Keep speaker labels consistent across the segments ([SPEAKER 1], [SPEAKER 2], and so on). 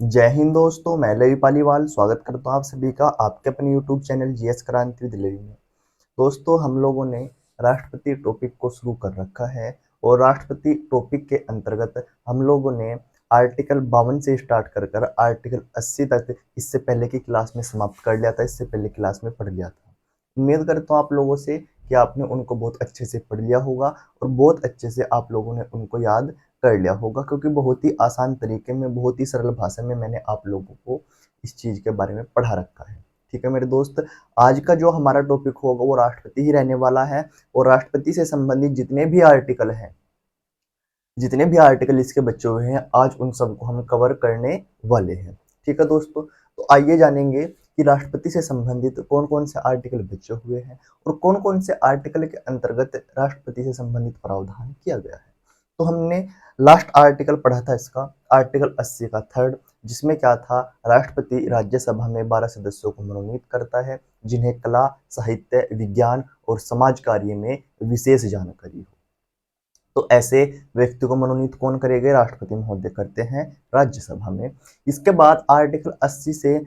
[SPEAKER 1] जय हिंद दोस्तों, मैं लवी पालीवाल स्वागत करता हूँ आप सभी का आपके अपने यूट्यूब चैनल जीएस क्रांति विद लवी में। दोस्तों, हम लोगों ने राष्ट्रपति टॉपिक को शुरू कर रखा है और राष्ट्रपति टॉपिक के अंतर्गत हम लोगों ने आर्टिकल 52 से स्टार्ट कर कर आर्टिकल 80 तक इससे पहले की क्लास में समाप्त कर लिया था, इससे पहले क्लास में पढ़ लिया था। उम्मीद करता हूँ आप लोगों से कि आपने उनको बहुत अच्छे से पढ़ लिया होगा और बहुत अच्छे से आप लोगों ने उनको याद कर लिया होगा, क्योंकि बहुत ही आसान तरीके में, बहुत ही सरल भाषा में मैंने आप लोगों को इस चीज़ के बारे में पढ़ा रखा है। ठीक है मेरे दोस्त, आज का जो हमारा टॉपिक होगा वो राष्ट्रपति ही रहने वाला है और राष्ट्रपति से संबंधित जितने भी आर्टिकल इसके बचे हुए हैं, आज उन सबको हम कवर करने वाले हैं। ठीक है दोस्तों, तो आइए जानेंगे कि राष्ट्रपति से संबंधित कौन कौन से आर्टिकल बचे हुए हैं और कौन कौन से आर्टिकल के अंतर्गत राष्ट्रपति से संबंधित प्रावधान किया गया है। तो हमने लास्ट आर्टिकल पढ़ा था इसका, आर्टिकल 80 का थर्ड, जिसमें क्या था, राष्ट्रपति राज्यसभा में 12 सदस्यों को मनोनीत करता है जिन्हें कला, साहित्य, विज्ञान और समाज कार्य में विशेष जानकारी हो। तो ऐसे व्यक्ति को मनोनीत कौन करेंगे? राष्ट्रपति महोदय करते हैं राज्यसभा में। इसके बाद आर्टिकल 80 से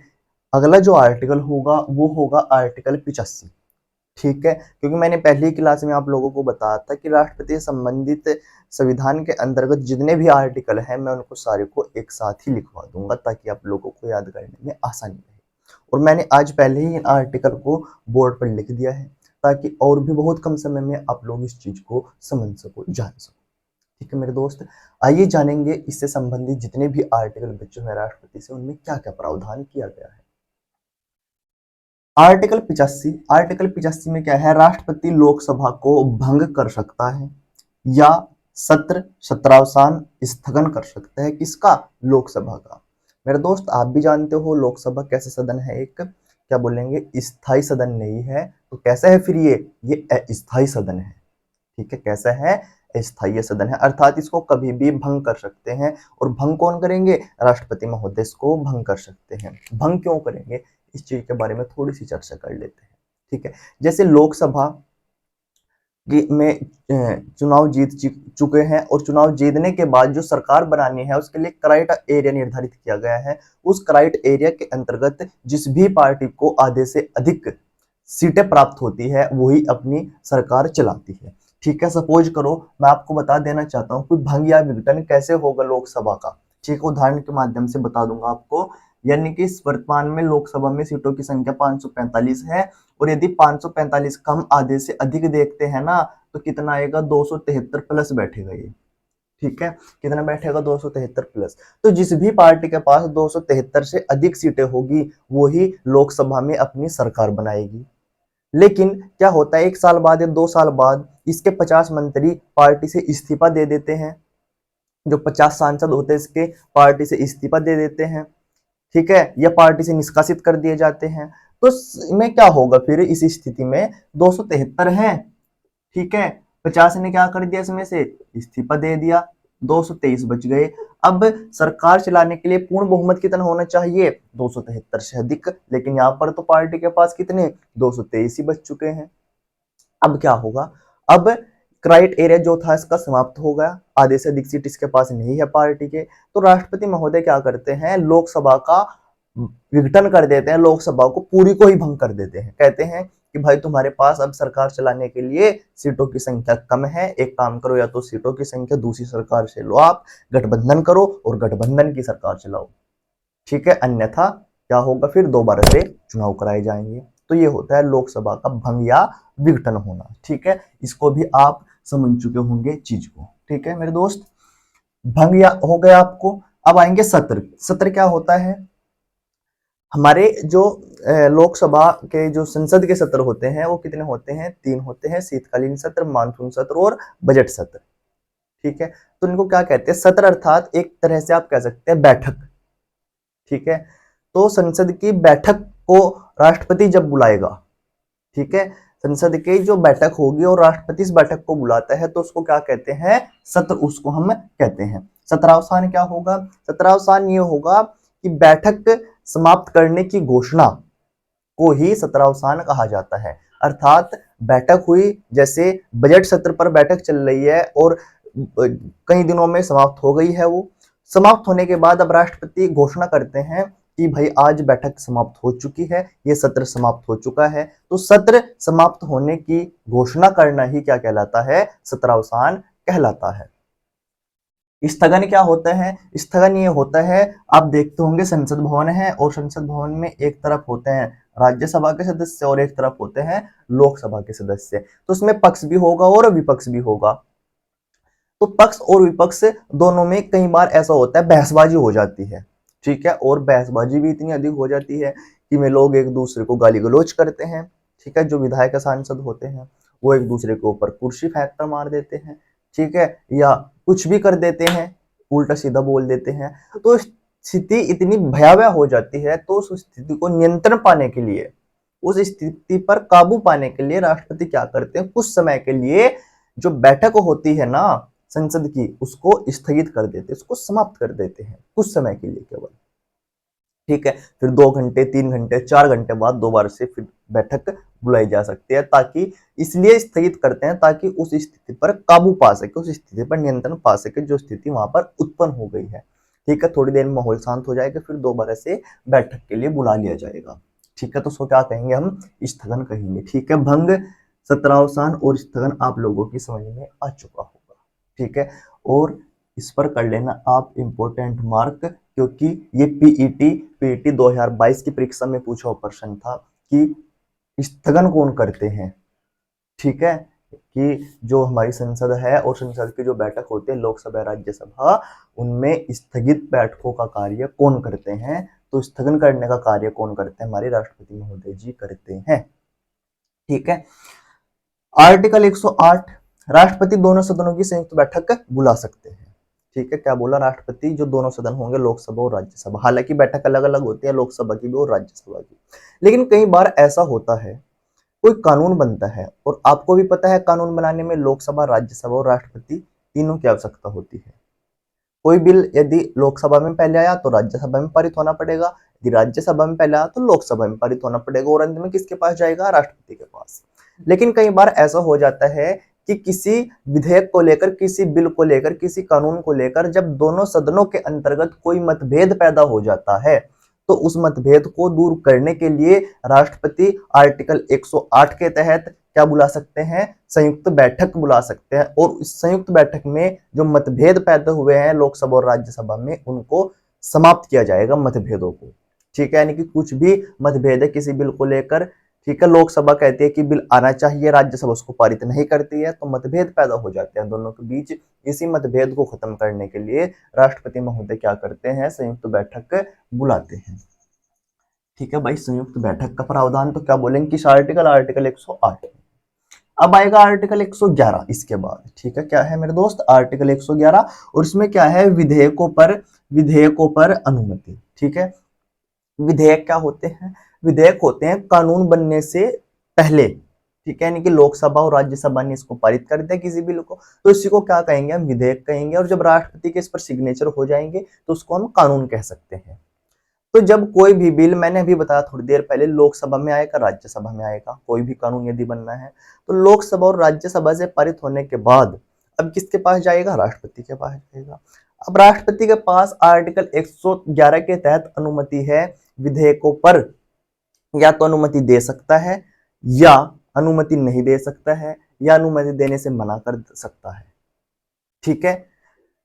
[SPEAKER 1] अगला जो आर्टिकल होगा वो होगा आर्टिकल 85। ठीक है, क्योंकि मैंने पहली क्लास में आप लोगों को बताया था कि राष्ट्रपति से संबंधित संविधान के अंतर्गत जितने भी आर्टिकल हैं मैं उनको सारे को एक साथ ही लिखवा दूंगा ताकि आप लोगों को याद करने में आसानी रहे। और मैंने आज पहले ही इन आर्टिकल को बोर्ड पर लिख दिया है ताकि और भी बहुत कम समय में आप लोग इस चीज को समझ सको, जान सको। ठीक है मेरे दोस्त, आइए जानेंगे इससे संबंधित जितने भी आर्टिकल बचे हुए राष्ट्रपति से उनमें क्या क्या प्रावधान किया गया है। आर्टिकल 85, आर्टिकल 85 में क्या है, राष्ट्रपति लोकसभा को भंग कर सकता है या सत्रावसान स्थगन कर सकता है। किसका? लोकसभा का। मेरे दोस्त, आप भी जानते हो लोकसभा कैसे सदन है, एक क्या बोलेंगे, स्थायी सदन नहीं है। तो कैसा है फिर ये अस्थायी सदन है। ठीक है, कैसा है, अस्थायी सदन है, अर्थात इसको कभी भी भंग कर सकते हैं। और भंग कौन करेंगे? राष्ट्रपति महोदय इसको भंग कर सकते हैं। भंग क्यों करेंगे, इस चीज के बारे में थोड़ी सी चर्चा कर लेते हैं। ठीक है, जैसे लोकसभा में चुनाव जीत चुके हैं और चुनाव जीतने के बाद जो सरकार बनानी है उसके लिए क्राइट एरिया निर्धारित किया गया है। उस क्राइट एरिया के अंतर्गत जिस भी पार्टी को आधे से अधिक सीटें प्राप्त होती है वही अपनी सरकार चलाती है। ठीक है, सपोज करो मैं आपको बता देना चाहता हूँ कि भंग या विघटन कैसे होगा लोकसभा का। ठीक है, उदाहरण के माध्यम से बता दूंगा आपको। यानी कि वर्तमान में लोकसभा में सीटों की संख्या 545 है और यदि 545 का हम आधे से अधिक देखते हैं ना तो कितना आएगा, 273 प्लस बैठेगा ये। ठीक है, कितना बैठेगा, 273 प्लस। तो जिस भी पार्टी के पास 273 से अधिक सीटें होगी वो ही लोकसभा में अपनी सरकार बनाएगी। लेकिन क्या होता है, 1 साल बाद या 2 साल बाद इसके 50 मंत्री पार्टी से इस्तीफा दे देते हैं। जो 50 सांसद होते हैं इसके पार्टी से इस्तीफा दे देते हैं। ठीक है, या पार्टी से निष्कासित कर दिए जाते हैं। तो इसमें क्या होगा फिर, इस स्थिति में 273 है, ठीक है, 50 ने क्या कर दिया, इसमें से इस्तीफा दे दिया, 223 बच गए। अब सरकार चलाने के लिए पूर्ण बहुमत कितना होना चाहिए, 273 से अधिक, लेकिन यहाँ पर तो पार्टी के पास कितने, 223 ही बच चुके हैं। अब क्या होगा, अब क्राइट एरिया जो था इसका समाप्त हो गया, आधे से अधिक सीट इसके पास नहीं है पार्टी के। तो राष्ट्रपति महोदय क्या करते हैं, लोकसभा का विघटन कर देते हैं, लोकसभा को पूरी को ही भंग कर देते हैं। कहते हैं कि भाई तुम्हारे पास अब सरकार चलाने के लिए सीटों की संख्या कम है, एक काम करो, या तो सीटों की संख्या दूसरी सरकार से लो, आप गठबंधन करो और गठबंधन की सरकार चलाओ। ठीक है, अन्यथा क्या होगा, फिर दोबारा से चुनाव कराए जाएंगे। तो ये होता है लोकसभा का भंग या विघटन होना। ठीक है, इसको भी आप समझ चुके होंगे चीज को। ठीक है मेरे दोस्त, भंग या हो गया आपको। अब आएंगे सत्र। सत्र क्या होता है, हमारे जो लोकसभा के जो संसद के सत्र होते हैं वो कितने होते हैं, 3 होते हैं, शीतकालीन सत्र, मानसून सत्र और बजट सत्र। ठीक है, तो इनको क्या कहते हैं, सत्र, अर्थात एक तरह से आप कह सकते हैं बैठक। ठीक है, तो संसद की बैठक को राष्ट्रपति जब बुलाएगा, ठीक है, संसद की जो बैठक होगी और राष्ट्रपति इस बैठक को बुलाता है तो उसको क्या कहते हैं, सत्र, उसको हम कहते हैं। सत्रावसान क्या होगा, सत्रावसान ये होगा कि बैठक समाप्त करने की घोषणा को ही सत्रावसान कहा जाता है। अर्थात बैठक हुई, जैसे बजट सत्र पर बैठक चल रही है और कई दिनों में समाप्त हो गई है वो, समाप्त होने के बाद अब राष्ट्रपति घोषणा करते हैं कि भाई आज बैठक समाप्त हो चुकी है, ये सत्र समाप्त हो चुका है। तो सत्र समाप्त होने की घोषणा करना ही क्या कहलाता है? सत्रावसान कहलाता है। स्थगन क्या होता है? स्थगन ये होता है, आप देखते होंगे संसद भवन है और संसद भवन में एक तरफ होते हैं राज्यसभा के सदस्य और एक तरफ होते हैं लोकसभा के सदस्य। तो उसमें पक्ष भी होगा और विपक्ष भी होगा। तो पक्ष और विपक्ष दोनों में कई बार ऐसा होता है बहसबाजी हो जाती है, ठीक है। और बहसबाजी भी इतनी अधिक हो जाती है कि में लोग एक दूसरे को गाली गलौज करते हैं, ठीक है। जो विधायक सांसद होते हैं वो एक दूसरे के ऊपर कुर्सी फेंक कर मार देते हैं, ठीक है, या कुछ भी कर देते हैं, उल्टा सीधा बोल देते हैं। तो स्थिति इतनी भयावह हो जाती है, तो उस स्थिति को नियंत्रण पाने के लिए, उस स्थिति पर काबू पाने के लिए राष्ट्रपति क्या करते हैं? कुछ समय के लिए जो बैठक होती है ना संसद की, उसको स्थगित कर देते हैं, उसको समाप्त कर देते हैं कुछ समय के लिए केवल, ठीक है। फिर 2 घंटे 3 घंटे 4 घंटे बाद दोबारा से फिर बैठक बुलाई जा सकती है, ताकि इसलिए स्थगित करते हैं ताकि उस स्थिति पर काबू पा सके, उस स्थिति पर नियंत्रण पा सके जो स्थिति वहां पर उत्पन्न हो गई है, ठीक है। थोड़ी देर में माहौल शांत हो जाएगा, फिर दोबारा से बैठक के लिए बुला लिया जाएगा, ठीक है। तो उसको क्या कहेंगे? हम स्थगन कहेंगे, ठीक है। भंग, सत्रावसान और स्थगन आप लोगों की समझ में आ चुका होगा, ठीक है। और इस पर कर लेना आप इंपोर्टेंट मार्क, क्योंकि ये पीईटी 2022 की परीक्षा में पूछा हुआ प्रश्न था कि स्थगन कौन करते हैं, ठीक है। कि जो हमारी संसद है और संसद की जो बैठक होती है लोकसभा राज्यसभा, उनमें स्थगित बैठकों का कार्य कौन करते हैं? तो स्थगन करने का कार्य कौन करते हैं? हमारे राष्ट्रपति महोदय जी करते हैं, ठीक है। आर्टिकल 108, राष्ट्रपति दोनों सदनों की संयुक्त बैठक बुला सकते हैं, ठीक है। क्या बोला? राष्ट्रपति जो दोनों सदन होंगे लोकसभा और राज्यसभा, हालांकि बैठक अलग अलग होती है लोकसभा की भी और राज्यसभा की, लेकिन कई बार ऐसा होता है कोई कानून बनता है, और आपको भी पता है कानून बनाने में लोकसभा, राज्यसभा और राष्ट्रपति तीनों की आवश्यकता होती है। कोई बिल यदि लोकसभा में पहले आया तो राज्यसभा में पारित होना पड़ेगा, यदि राज्यसभा में पहले आया तो लोकसभा में पारित होना पड़ेगा, और अंत में किसके पास जाएगा? राष्ट्रपति के पास। लेकिन कई बार ऐसा हो जाता है कि किसी विधेयक को लेकर, किसी बिल को लेकर, किसी कानून को लेकर जब दोनों सदनों के अंतर्गत कोई मतभेद पैदा हो जाता है, तो उस मतभेद को दूर करने के लिए राष्ट्रपति आर्टिकल 108 के तहत क्या बुला सकते हैं? संयुक्त बैठक बुला सकते हैं, और इस संयुक्त बैठक में जो मतभेद पैदा हुए हैं लोकसभा और राज्यसभा में, उनको समाप्त किया जाएगा मतभेदों को, ठीक है। यानी कि कुछ भी मतभेद है किसी बिल को लेकर, ठीक है, लोकसभा कहती है कि बिल आना चाहिए, राज्यसभा उसको पारित नहीं करती है, तो मतभेद पैदा हो जाते हैं दोनों के बीच। इसी मतभेद को खत्म करने के लिए राष्ट्रपति महोदय क्या करते हैं? संयुक्त बैठक बुलाते हैं, ठीक है भाई। संयुक्त बैठक का प्रावधान तो क्या बोलेंगे? किस आर्टिकल? आर्टिकल 108। अब आएगा आर्टिकल 111 इसके बाद, ठीक है। क्या है मेरे दोस्त? आर्टिकल 111, और इसमें क्या है? विधेयकों पर अनुमति, ठीक है। विधेयक क्या होते हैं? विधेयक होते हैं कानून बनने से पहले, ठीक है। यानी कि लोकसभा और राज्यसभा ने इसको पारित कर दिया किसी बिल को, तो इसी को क्या कहेंगे? हम विधेयक कहेंगे। और जब राष्ट्रपति के इस पर सिग्नेचर हो जाएंगे तो उसको हम कानून कह सकते हैं। तो जब कोई भी बिल, मैंने अभी बताया थोड़ी देर पहले, लोकसभा में आएगा, राज्यसभा में आएगा, कोई भी कानून यदि बनना है तो लोकसभा और राज्यसभा से पारित होने के बाद अब किसके पास जाएगा? राष्ट्रपति के पास जाएगा। अब राष्ट्रपति के पास आर्टिकल 111 के तहत अनुमति है विधेयकों पर, या तो अनुमति दे सकता है, या अनुमति नहीं दे सकता है, या अनुमति देने से मना कर सकता है, ठीक है।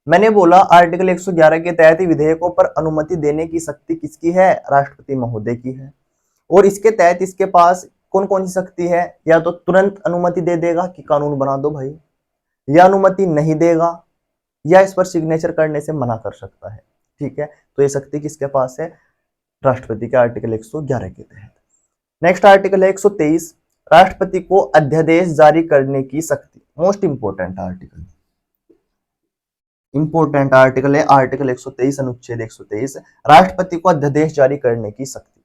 [SPEAKER 1] मैंने बोला आर्टिकल 111 के तहत विधेयकों पर अनुमति देने की शक्ति किसकी है? राष्ट्रपति महोदय की है। और इसके तहत इसके पास कौन कौन सी शक्ति है? या तो तुरंत अनुमति दे देगा कि कानून बना दो भाई, या अनुमति नहीं देगा, या इस पर सिग्नेचर करने से मना कर सकता है, ठीक है। तो ये शक्ति किसके पास है? राष्ट्रपति के आर्टिकल 111 के तहत। नेक्स्ट आर्टिकल है 123, राष्ट्रपति को अध्यादेश जारी करने की शक्ति। मोस्ट इंपोर्टेंट आर्टिकल है आर्टिकल 123, अनुच्छेद 123, राष्ट्रपति को अध्यादेश जारी करने की शक्ति।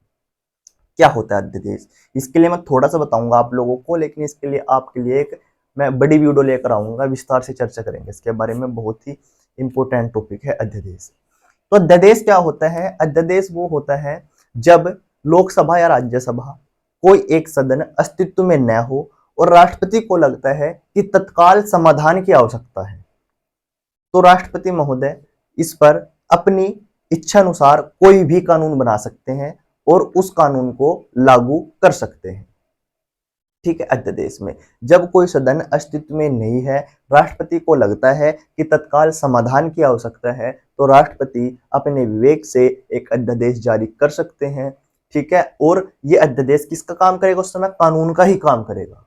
[SPEAKER 1] क्या होता है अध्यादेश? इसके लिए मैं थोड़ा सा बताऊंगा आप लोगों को, लेकिन इसके लिए आपके लिए एक मैं बड़ी वीडियो लेकर आऊंगा, विस्तार से चर्चा करेंगे इसके बारे में। बहुत ही इंपॉर्टेंट टॉपिक है अध्यादेश। तो अध्यादेश क्या होता है? अध्यादेश वो होता है जब लोकसभा या राज्यसभा कोई एक सदन अस्तित्व में न हो और राष्ट्रपति को लगता है कि तत्काल समाधान की आवश्यकता है, तो राष्ट्रपति महोदय इस पर अपनी इच्छा अनुसार कोई भी कानून बना सकते हैं और उस कानून को लागू कर सकते हैं। ठीक है, अध्यादेश में जब कोई सदन अस्तित्व में नहीं है, राष्ट्रपति को लगता है कि तत्काल समाधान की आवश्यकता है, तो राष्ट्रपति अपने विवेक से एक अध्यादेश जारी कर सकते हैं। ठीक है, और ये अध्यादेश किसका काम करेगा? उस समय कानून का ही काम करेगा।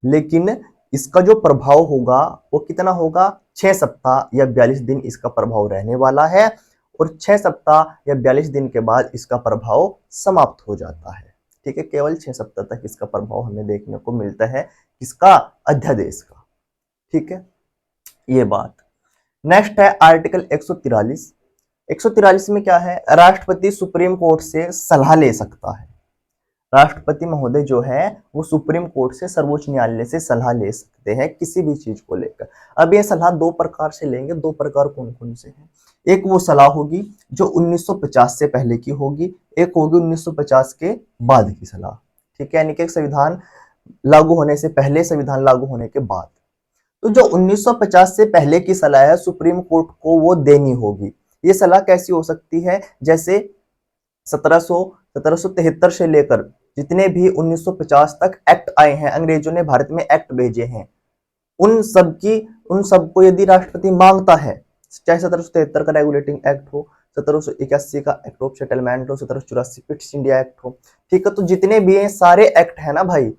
[SPEAKER 1] लेकिन इसका जो प्रभाव होगा वो कितना होगा? 6 सप्ताह या 42 दिन इसका प्रभाव रहने वाला है, और 6 सप्ताह या 42 दिन के बाद इसका प्रभाव समाप्त हो जाता है। ठीक है, केवल 6 सप्ताह तक इसका प्रभाव हमें देखने को मिलता है, किसका? अध्यादेश का। ठीक है, ये बात। नेक्स्ट है आर्टिकल 143। 143 में क्या है? राष्ट्रपति सुप्रीम कोर्ट से सलाह ले सकता है। राष्ट्रपति महोदय जो है वो सुप्रीम कोर्ट से, सर्वोच्च न्यायालय से सलाह ले सकते हैं किसी भी चीज को लेकर। अब ये सलाह दो प्रकार से लेंगे। दो प्रकार कौन कौन से हैं? एक वो सलाह होगी जो 1950 से पहले की होगी, एक होगी 1950 के बाद की सलाह। ठीक है, यानी कि संविधान लागू होने से पहले, संविधान लागू होने के बाद। तो जो 1950 से पहले की सलाह है, सुप्रीम कोर्ट को वो देनी होगी। ये सलाह कैसी हो सकती है? जैसे 1773 से लेकर जितने भी 1950 तक एक्ट आए हैं, अंग्रेजों ने भारत में एक्ट भेजे हैं, उन सबको यदि राष्ट्रपति मांगता है, चाहे 1773 का रेगुलेटिंग एक्ट हो, 1781 का एक्ट ऑफ सेटलमेंट हो, 1784 पिट्स इंडिया एक्ट हो, ठीक है, तो जितने भी हैं सारे एक्ट है ना भाई।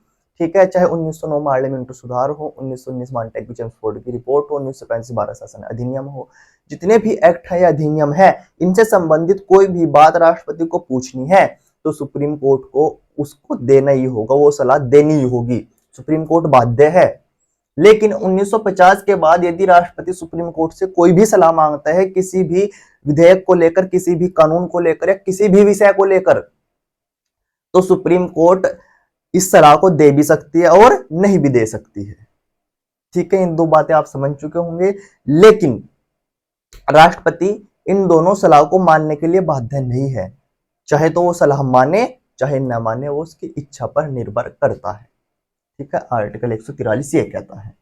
[SPEAKER 1] ठीक है, चाहे 1909 पार्लियामेंट सुधार हो, 1919 मॉन्टेग्यू चेम्सफोर्ड की रिपोर्ट हो, 1935 भारत शासन अधिनियम हो, जितने भी एक्ट है या अधिनियम है, इनसे संबंधित कोई भी बात राष्ट्रपति को पूछनी है तो सुप्रीम कोर्ट को उसको देना ही होगा, वो सलाह देनी ही होगी। सुप्रीम कोर्ट बाध्य है। लेकिन 1950 के बाद यदि राष्ट्रपति सुप्रीम कोर्ट से कोई भी सलाह मांगता है किसी भी विधेयक को लेकर, किसी भी कानून को लेकर या किसी भी विषय को लेकर, तो सुप्रीम कोर्ट इस सलाह को दे भी सकती है और नहीं भी दे सकती है। ठीक है, इन दो बातें आप समझ चुके होंगे। लेकिन राष्ट्रपति इन दोनों सलाह को मानने के लिए बाध्य नहीं है। चाहे तो वो सलाह माने चाहे न माने, वो उसकी इच्छा पर निर्भर करता है। ठीक है, आर्टिकल 143 ये कहता है।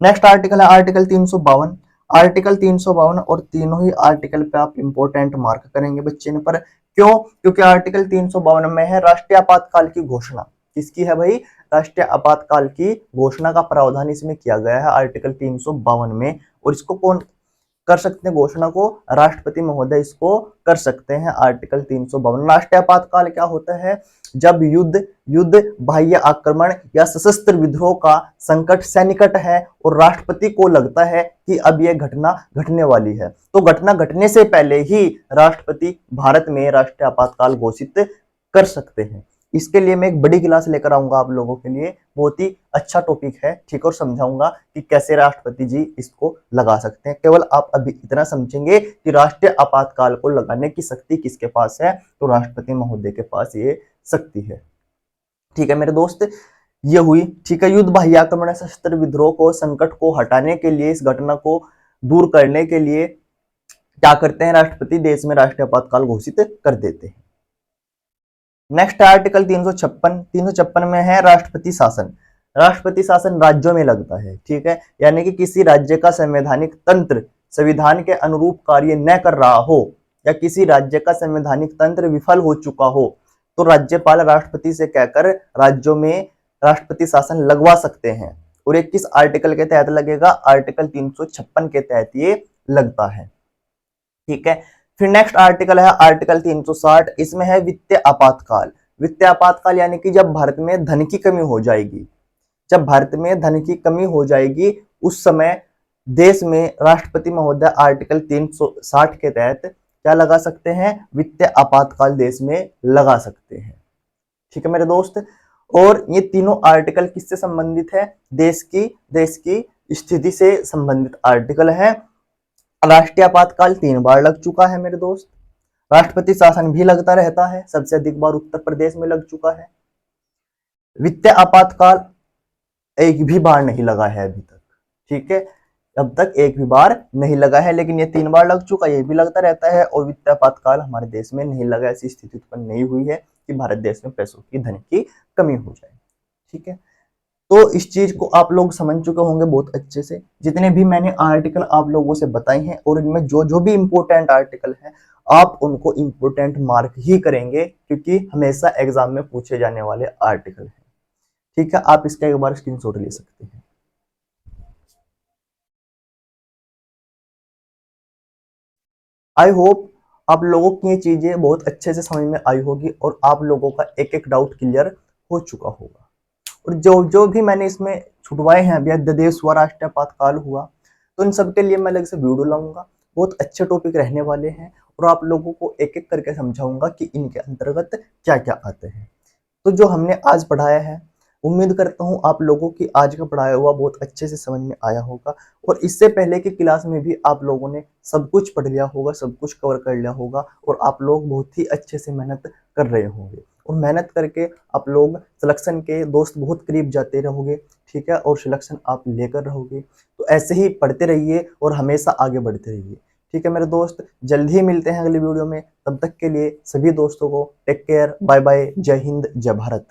[SPEAKER 1] नेक्स्ट आर्टिकल है आर्टिकल 352। आर्टिकल 352 और तीनों ही आर्टिकल पे आप इंपोर्टेंट मार्क करेंगे बच्चे ने पर। क्यों? क्योंकि आर्टिकल 352 में है राष्ट्रीय आपातकाल की घोषणा। किसकी है भाई? राष्ट्रीय आपातकाल की घोषणा का प्रावधान इसमें किया गया है आर्टिकल 352 में। और इसको कौन कर सकते हैं? घोषणा को राष्ट्रपति महोदय इसको कर सकते हैं। आर्टिकल 352। राष्ट्रीय आपातकाल क्या होता है? जब युद्ध, बाह्य आक्रमण या सशस्त्र विद्रोह का संकट सन्निकट है और राष्ट्रपति को लगता है कि अब यह घटना घटने वाली है, तो घटना घटने से पहले ही राष्ट्रपति भारत में राष्ट्रीय आपातकाल घोषित कर सकते हैं। इसके लिए मैं एक बड़ी क्लास लेकर आऊंगा आप लोगों के लिए, बहुत ही अच्छा टॉपिक है। ठीक, और समझाऊंगा कि कैसे राष्ट्रपति जी इसको लगा सकते हैं। केवल आप अभी इतना समझेंगे कि राष्ट्रीय आपातकाल को लगाने की शक्ति किसके पास है, तो राष्ट्रपति महोदय के पास ये शक्ति है। ठीक है मेरे दोस्त, ये हुई। ठीक है, युद्ध, बाह्य आक्रमण, सशस्त्र विद्रोह को, संकट को हटाने के लिए, इस घटना को दूर करने के लिए क्या करते हैं? राष्ट्रपति देश में राष्ट्रीय आपातकाल घोषित कर देते हैं। Next article 356। 356 में है राष्ट्रपति शासन। राष्ट्रपति शासन राज्यों में लगता है। ठीक है, यानी कि किसी राज्य का संवैधानिक तंत्र संविधान के अनुरूप कार्य न कर रहा हो या किसी राज्य का संवैधानिक तंत्र विफल हो चुका हो, तो राज्यपाल राष्ट्रपति से कहकर राज्यों में राष्ट्रपति शासन लगवा सकते हैं। और ये किस आर्टिकल के तहत लगेगा? आर्टिकल 356 के तहत ये लगता है। ठीक है, फिर नेक्स्ट आर्टिकल है आर्टिकल 360। इसमें है वित्तीय आपातकाल। वित्तीय आपातकाल यानी कि जब भारत में धन की कमी हो जाएगी, जब भारत में धन की कमी हो जाएगी उस समय देश में राष्ट्रपति महोदय आर्टिकल 360 के तहत क्या लगा सकते हैं? वित्तीय आपातकाल देश में लगा सकते हैं। ठीक है मेरे दोस्त, और ये तीनों आर्टिकल किससे संबंधित है? देश की स्थिति से संबंधित आर्टिकल है। राष्ट्रीय आपातकाल 3 बार लग चुका है मेरे दोस्त। राष्ट्रपति शासन भी लगता रहता है, सबसे अधिक बार उत्तर प्रदेश में लग चुका है। वित्तीय आपातकाल एक भी बार नहीं लगा है अभी तक। ठीक है, अब तक एक भी बार नहीं लगा है, लेकिन ये 3 बार लग चुका, ये भी लगता रहता है। और वित्तीय आपातकाल हमारे देश में नहीं लगा, ऐसी स्थिति उत्पन्न नहीं हुई है कि भारत देश में पैसों की, धन की कमी हो जाए। ठीक है, तो इस चीज को आप लोग समझ चुके होंगे बहुत अच्छे से। जितने भी मैंने आर्टिकल आप लोगों से बताए हैं और इनमें जो जो भी इंपॉर्टेंट आर्टिकल है आप उनको इंपॉर्टेंट मार्क ही करेंगे, क्योंकि हमेशा एग्जाम में पूछे जाने वाले आर्टिकल हैं। ठीक है, आप इसका एक बार स्क्रीनशॉट ले सकते हैं। आई होप आप लोगों की ये चीजें बहुत अच्छे से समझ में आई होगी और आप लोगों का एक एक डाउट क्लियर हो चुका होगा। और जो जो भी मैंने इसमें छुटवाए हैं, अभी अध्यादेश हुआ, राष्ट्रीय आपातकाल हुआ, तो इन सब के लिए मैं अलग से वीडियो लाऊंगा। बहुत अच्छे टॉपिक रहने वाले हैं और आप लोगों को एक एक करके समझाऊंगा कि इनके अंतर्गत क्या क्या आते हैं। तो जो हमने आज पढ़ाया है, उम्मीद करता हूँ आप लोगों की आज का पढ़ाया हुआ बहुत अच्छे से समझ में आया होगा और इससे पहले की क्लास में भी आप लोगों ने सब कुछ पढ़ लिया होगा, सब कुछ कवर कर लिया होगा और आप लोग बहुत ही अच्छे से मेहनत कर रहे होंगे और मेहनत करके आप लोग सिलेक्शन के दोस्त बहुत करीब जाते रहोगे। ठीक है, और सिलेक्शन आप लेकर रहोगे। तो ऐसे ही पढ़ते रहिए और हमेशा आगे बढ़ते रहिए। ठीक है मेरे दोस्त, जल्द ही मिलते हैं अगली वीडियो में। तब तक के लिए सभी दोस्तों को टेक केयर, बाय बाय, जय हिंद, जय भारत।